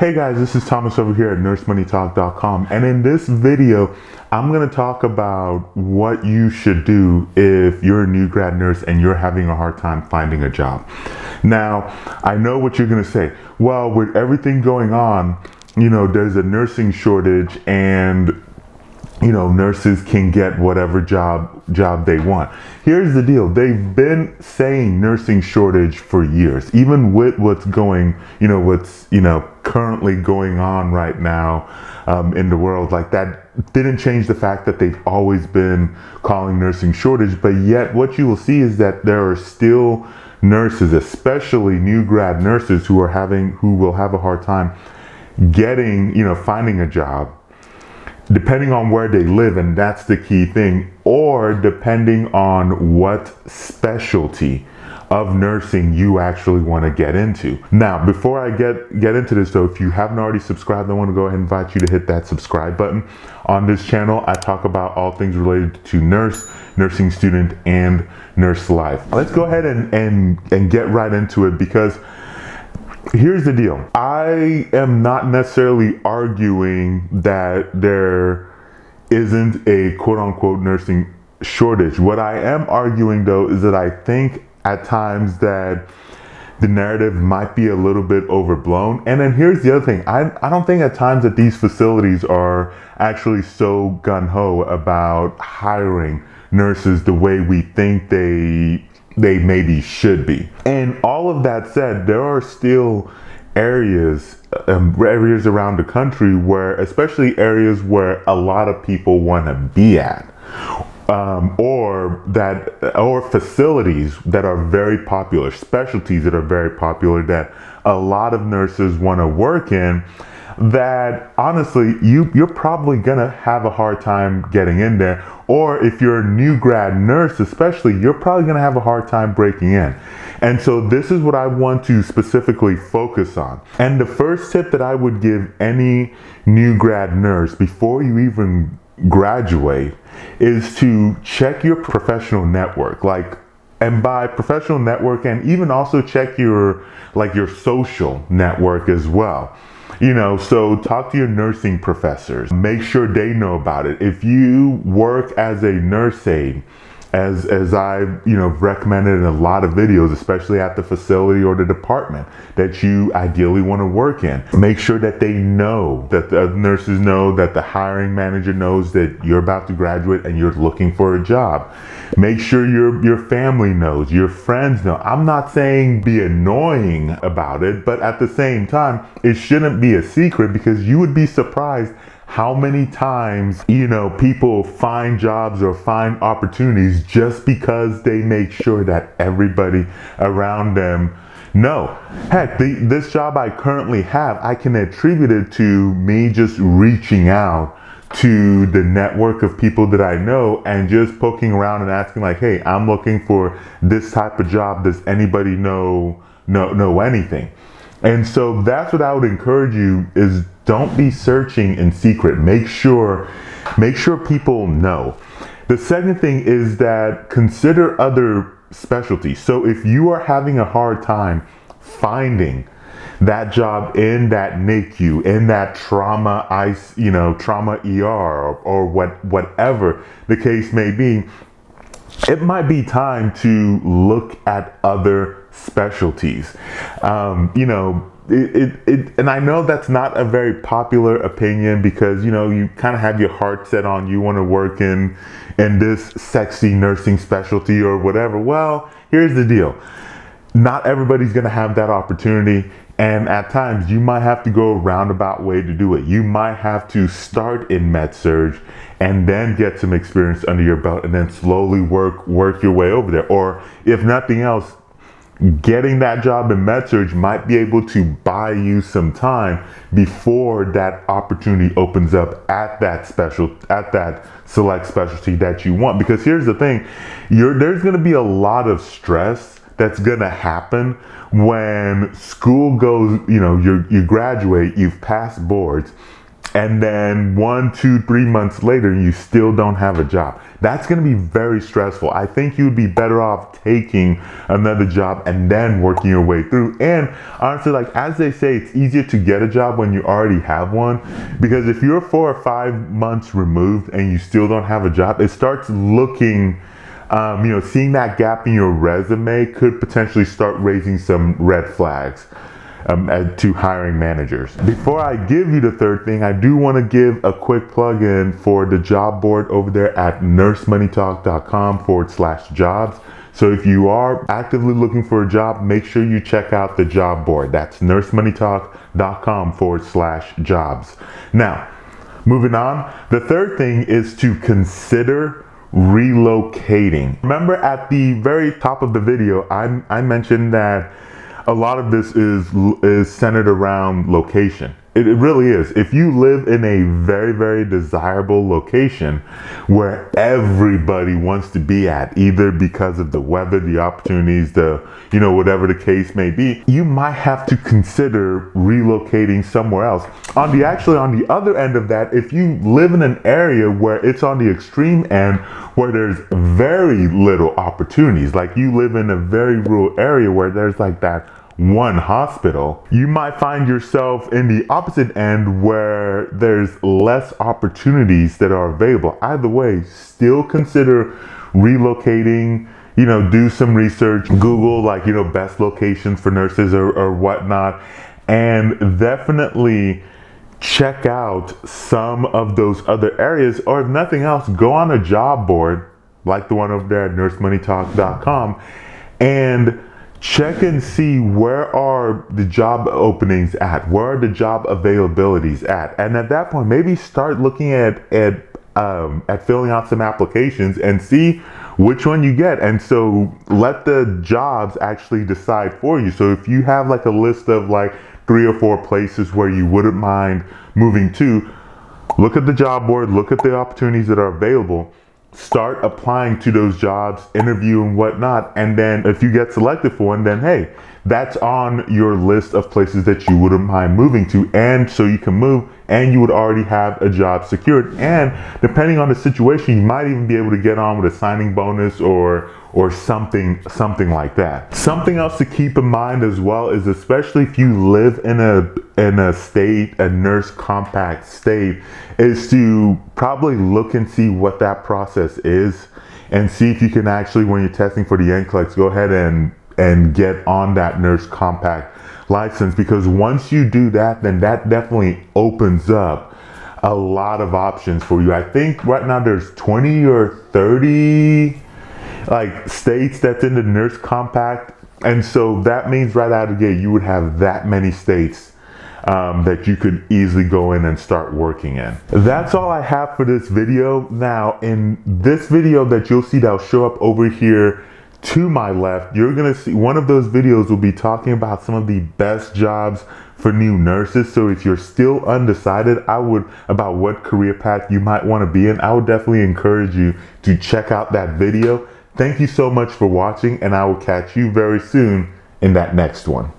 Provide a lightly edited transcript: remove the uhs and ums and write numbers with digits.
Hey guys, this is Thomas over here at NurseMoneyTalk.com, and in this video I'm going to talk about what you should do if you're a new grad nurse and you're having a hard time finding a job. Now, I know what you're going to say. Well, with everything going on, there's a nursing shortage and nurses can get whatever job they want. Here's the deal. They've been saying nursing shortage for years, even with what's currently going on right now in the world. Like, that didn't change the fact that they've always been calling nursing shortage. But yet what you will see is that there are still nurses, especially new grad nurses, who will have a hard time finding a job, depending on where they live, and that's the key thing, or depending on what specialty of nursing you actually want to get into. Now, before I get into this though, if you haven't already subscribed, I want to go ahead and invite you to hit that subscribe button. On this channel, I talk about all things related to nursing student, and nurse life. Let's go ahead and get right into it, because here's the deal. I am not necessarily arguing that there isn't a quote-unquote nursing shortage. What I am arguing though is that I think at times that the narrative might be a little bit overblown. And then here's the other thing. I don't think at times that these facilities are actually so gung-ho about hiring nurses the way we think they maybe should be. And all of that said, there are still areas around the country where, especially areas where a lot of people want to be at, or facilities that are very popular, specialties that are very popular, that a lot of nurses want to work in, that honestly you're probably gonna have a hard time getting in there. Or if you're a new grad nurse especially, you're probably gonna have a hard time breaking in. And so this is what I want to specifically focus on. And the first tip that I would give any new grad nurse before you even graduate is to check your professional network. And by professional network, and even also check your social network as well. So talk to your nursing professors. Make sure they know about it. If you work as a nurse aide, as I've recommended in a lot of videos, especially at the facility or the department that you ideally want to work in, make sure that they know, that the nurses know, that the hiring manager knows that you're about to graduate and you're looking for a job. Make sure your family knows, your friends know. I'm not saying be annoying about it, but at the same time, it shouldn't be a secret, because you would be surprised how many times, people find jobs or find opportunities just because they make sure that everybody around them know. Heck, this job I currently have, I can attribute it to me just reaching out to the network of people that I know and just poking around and asking, like, hey, I'm looking for this type of job. Does anybody know anything? And so that's what I would encourage you, is don't be searching in secret. Make sure people know. The second thing is that consider other specialties. So if you are having a hard time finding that job in that NICU, in that trauma ER, or whatever the case may be, it might be time to look at other specialties. And I know that's not a very popular opinion, because you kind of have your heart set on, you want to work in this sexy nursing specialty or whatever. Well, here's the deal. Not everybody's going to have that opportunity, and at times you might have to go a roundabout way to do it. You might have to start in med-surg and then get some experience under your belt, and then slowly work your way over there. Or if nothing else, getting that job in med-surg might be able to buy you some time before that opportunity opens up at that select specialty that you want. Because here's the thing, there's going to be a lot of stress that's going to happen when school goes, you graduate, you've passed boards, and then 1, 2, 3 months later, you still don't have a job. That's going to be very stressful. I think you'd be better off taking another job and then working your way through. And honestly, like as they say, it's easier to get a job when you already have one, because if you're 4 or 5 months removed and you still don't have a job, it starts looking, seeing that gap in your resume could potentially start raising some red flags to hiring managers. Before I give you the third thing, I do want to give a quick plug-in for the job board over there at NurseMoneyTalk.com/jobs. So if you are actively looking for a job, make sure you check out the job board. That's NurseMoneyTalk.com/jobs. Now, moving on, the third thing is to consider relocating. Remember at the very top of the video, I mentioned that a lot of this is centered around location. It really is. If you live in a very, very desirable location where everybody wants to be at, either because of the weather, the opportunities, whatever the case may be, you might have to consider relocating somewhere else. On the other end of that, if you live in an area where it's on the extreme end, where there's very little opportunities, like you live in a very rural area where there's like that one hospital, you might find yourself in the opposite end where there's less opportunities that are available. Either way, still consider relocating. Do some research, Google best locations for nurses or whatnot, and definitely check out some of those other areas, or if nothing else, go on a job board like the one over there at NurseMoneyTalk.com and check and see where are the job openings at, where are the job availabilities at, and at that point, maybe start looking at filling out some applications and see which one you get. And so let the jobs actually decide for you. So if you have like a list of like 3 or 4 places where you wouldn't mind moving to, look at the job board, look at the opportunities that are available. Start applying to those jobs, interview and whatnot, and then if you get selected for one, then hey, that's on your list of places that you wouldn't mind moving to, and so you can move and you would already have a job secured. And depending on the situation, you might even be able to get on with a signing bonus or something like that. Something else to keep in mind as well is, especially if you live in a state, a nurse compact state, is to probably look and see what that process is and see if you can actually, when you're testing for the NCLEX, go ahead and get on that nurse compact license, because once you do that, then that definitely opens up a lot of options for you. I think right now there's 20 or 30 states that's in the nurse compact, and so that means right out of the gate you would have that many states that you could easily go in and start working in. That's all I have for this video. Now in this video that you'll see that'll show up over here to my left, you're gonna see one of those videos will be talking about some of the best jobs for new nurses. So if you're still undecided about what career path you might want to be in, I would definitely encourage you to check out that video. Thank you so much for watching, and I will catch you very soon in that next one.